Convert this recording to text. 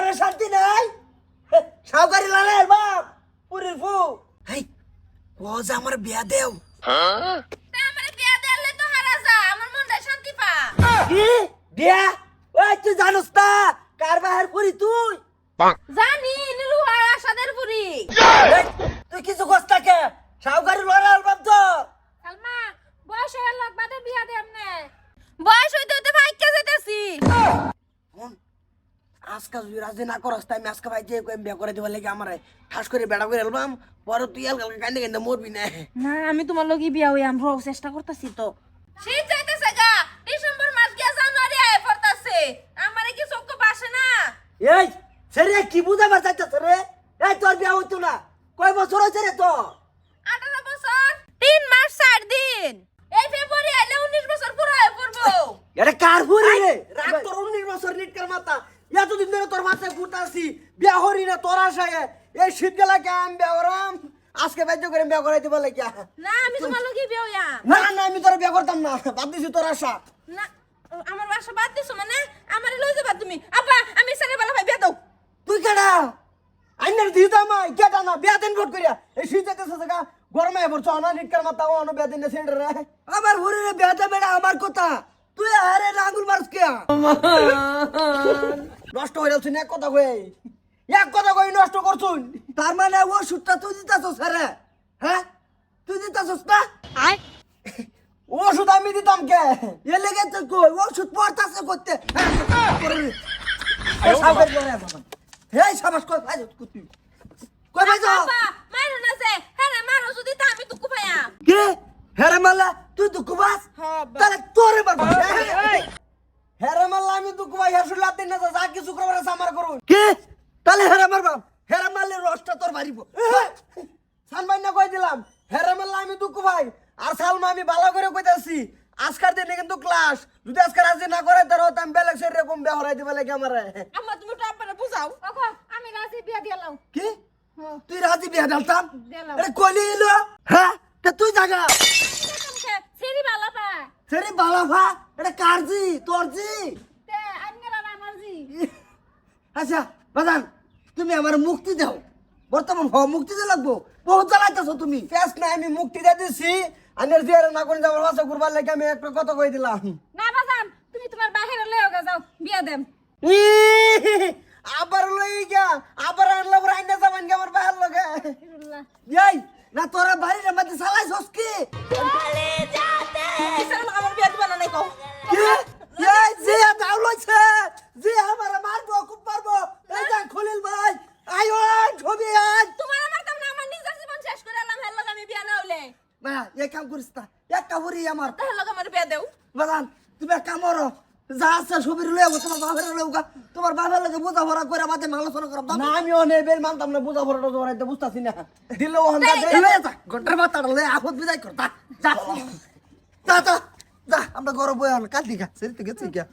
সংসারে শান্তি নাই সাউকারি লালের বাপ পুরীর ফু হেই কোজ আমার বিয়া দেও তা আমারে বিয়া দেলে তো হারা যা আমার মনটা শান্তি পা কি বিয়া ওই তুই জানোস না কার বাহার পুরি তুই জানি নীলু আর আশাদের পুরি এই, তুই কিছু কষ্ট কে সাউকারি লালের বাপ তো সালমা বয়স হয়ে লোক বাদে বিয়া দে আমনে বয়স হইতে হইতে ভাইকে যেতেছি শুন আজকে যদি রাজি না করস তাই আমি আজকে ভাই যে কই বিয়া করে দিবার লাগি আমারে ঠাস করে বেড়া করে এলবাম পরে তুই কালকে কান্দে কান্দে মরবি না না আমি তোমার লগি বিয়া হই আমরা চেষ্টা করতেছি তো শীত যাইতেছে গা ডিসেম্বর মাস গিয়া জানুয়ারি আয় পড়তাছে আমারে কি চোখ বাসে না এই সেরে কি বুঝাবার চাইতেছ রে এই তোর বিয়া হইতো না কয় বছর হয়েছে রে তো 18 বছর 3 মাস 4 দিন এই ফেব্রুয়ারি আইলে 19 বছর পুরো হয়ে পড়বো এটা কার ফুরি রে রাত তোর 19 বছর নিটকার মাথা এতদিন ধরে তোর মাথায় ঘুরতাছি বিয়া হরি না তোর আশায় এই শীতকালে কেম বিয়া করাম আজকে বাধ্য করে বিয়া করাই দিবার লাগিয়া না আমি তোমার লগি বিয়া হইয়া না না আমি তোর বিয়া করতাম না বাদ দিছি তোর আশা না আমার বাসা বাদ দিছো মানে আমারে লই যাবা তুমি আপা আমি সারে বেলা ভাই বিয়া দাও তুই কেডা আইনার দিতাম আই কেডা না বিয়া দিন ভোট করিয়া এই শীতে জায়গা গরমে বলছো না নিটকার মাথা ও না বিয়া দিন সেন্টার রে আমার ফুরি রে বিয়া দে বেড়া আমার কথা তুই আরে আঙ্গুল মারছ কে নষ্ট হয়ে যাচ্ছে এক কথা কই এক কথা কই নষ্ট করছুন তার মানে ও সুটটা তুই দিতাছস রে হ্যাঁ তুই দিতাছস না আয় ওষুধ আমি দিতাম কে এ লেগে তো কই ওষুধ পড়তাছে করতে এই সাবাস কই ভাই তুই কই ভাই যা আপা মারো না যে হ্যাঁ মারো যদি তা আমি দুঃখ পাইয়া কে হেরে মালা তুই দুঃখ বাস হ্যাঁ তাহলে তোরে মারব হেরে মালা আমি দুঃখ ভাই হেসুল লাতে না যা কিছু করবার সামার করুন কে তাহলে হেরে মারব হেরে মারলে রসটা তোর মারিব সালমান না কই দিলাম হেরে মারলা আমি দুঃখ ভাই আর সালমা আমি ভালো করে কইতাছি আজকার দিনে কিন্তু ক্লাস যদি আজকে রাজি না করে তার আমি বেলেগ সের রকম বেহরাই দিবা লাগে আমারে আম্মা তুমি তো আব্বারে বুঝাও ওগো আমি রাজি বিয়া দিলাম কি তুই রাজি বিয়া ডালতাম দিলাম। আরে কইলি এলো হ্যাঁ তা তুই জাগা সেরি বালা পা সেরে বালাফা এটা কারজি তোরজি তে আঙ্গলা আমারজি আচ্ছা বাজান তুমি আমার মুক্তি দাও বর্তমান মুক্তি দিয়ে লাগবো বহুত জ্বালাইতেছো তুমি পেস না আমি মুক্তি দিয়ে দিছি আনের দিয়ে না করে যাবার ভাষা করবার লাগে আমি একটা কথা কই দিলাম না বাজান তুমি তোমার বাহিরে লয়ে যাও বিয়া দেম আবার লই গা আবার আনলা পরে আইনা যাবেন কি আমার বাহার লগে এই না তোরা বাড়ির মধ্যে চালাইছস কি আমার বিয়া দিবা না নাই কও কি এই যে দাও লইছে যে আমার মারবো খুব মারবো এই যা খলিল ভাই আইও ছবি আজ তোমার আমার তাম না আমার নিজের জীবন শেষ করে আলাম হেল আমি বিয়া না হইলে না এক কাম করিস না এক কাবুরি আমার তাহলে আমার বিয়া দেও বাগান তুমি এক কাম করো যা আছে ছবির লয়ে যাবো তোমার বাপের লয়ে গা তোমার বাপের লগে বুঝা ভরা করে বাদে আলোচনা করব না আমি অনে বের মানতাম না বুঝা ভরাটা জোরাইতে বুঝতাছি না দিলো হন্দা দে লয়ে যা গটর মাথাটা লয়ে আপদ বিদায় কর যা যা যা যা আমরা গরব বয়ান কাল দিগা সেরিতে গেছি গিয়া